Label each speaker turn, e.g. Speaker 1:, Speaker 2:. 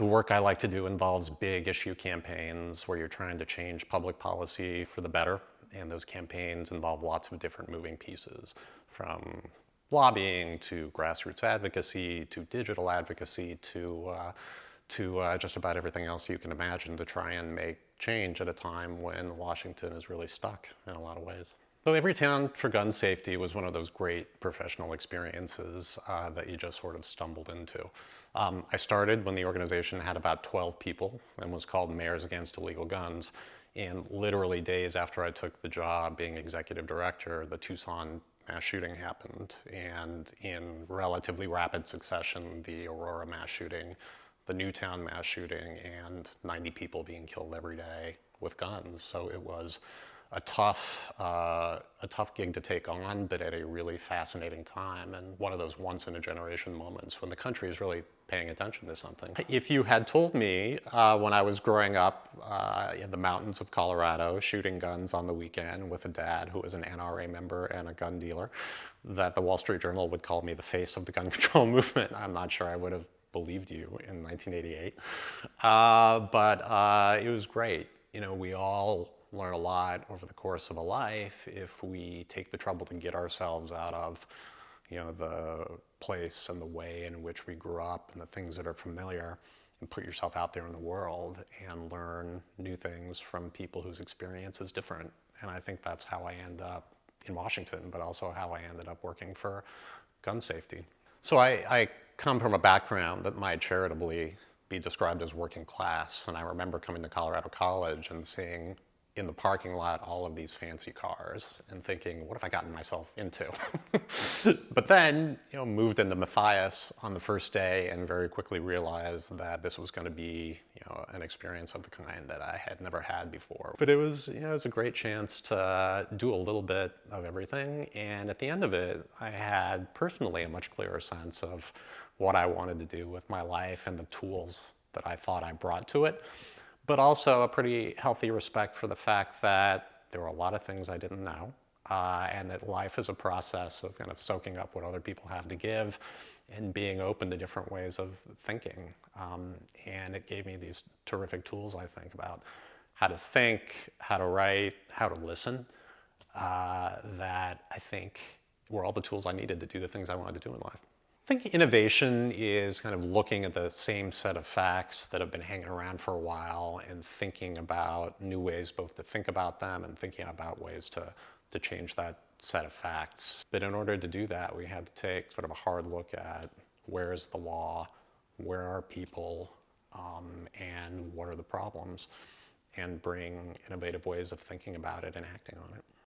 Speaker 1: The work I like to do involves big issue campaigns where you're trying to change public policy for the better. And those campaigns involve lots of different moving pieces, from lobbying to grassroots advocacy to digital advocacy to just about everything else you can imagine to try and make change at a time when Washington is really stuck in a lot of ways. So Every Town for Gun Safety was one of those great professional experiences that you just sort of stumbled into. I started when the organization had about 12 people and was called Mayors Against Illegal Guns. And literally days after I took the job being executive director, the Tucson mass shooting happened. And in relatively rapid succession, the Aurora mass shooting, the Newtown mass shooting, and 90 people being killed every day with guns. So it was a tough gig to take on, but at a really fascinating time, and one of those once-in-a-generation moments when the country is really paying attention to something. If you had told me when I was growing up in the mountains of Colorado, shooting guns on the weekend with a dad who was an NRA member and a gun dealer, that the Wall Street Journal would call me the face of the gun control movement, I'm not sure I would have believed you in 1988. But it was great. You know, we all learn a lot over the course of a life if we take the trouble to get ourselves out of, the place and the way in which we grew up and the things that are familiar, and put yourself out there in the world and learn new things from people whose experience is different. And I think that's how I ended up in Washington, but also how I ended up working for gun safety. So I come from a background that might charitably be described as working class, and I remember coming to Colorado College and seeing in the parking lot all of these fancy cars and thinking, what have I gotten myself into? But then, moved into Matthias on the first day and very quickly realized that this was going to be, an experience of the kind that I had never had before. But it was a great chance to do a little bit of everything. And at the end of it, I had personally a much clearer sense of what I wanted to do with my life and the tools that I thought I brought to it, but also a pretty healthy respect for the fact that there were a lot of things I didn't know, and that life is a process of kind of soaking up what other people have to give and being open to different ways of thinking. And it gave me these terrific tools, I think, about how to think, how to write, how to listen, that I think were all the tools I needed to do the things I wanted to do in life. I think innovation is kind of looking at the same set of facts that have been hanging around for a while and thinking about new ways both to think about them and thinking about ways to change that set of facts. But in order to do that, we had to take sort of a hard look at where is the law, where are people, and what are the problems, and bring innovative ways of thinking about it and acting on it.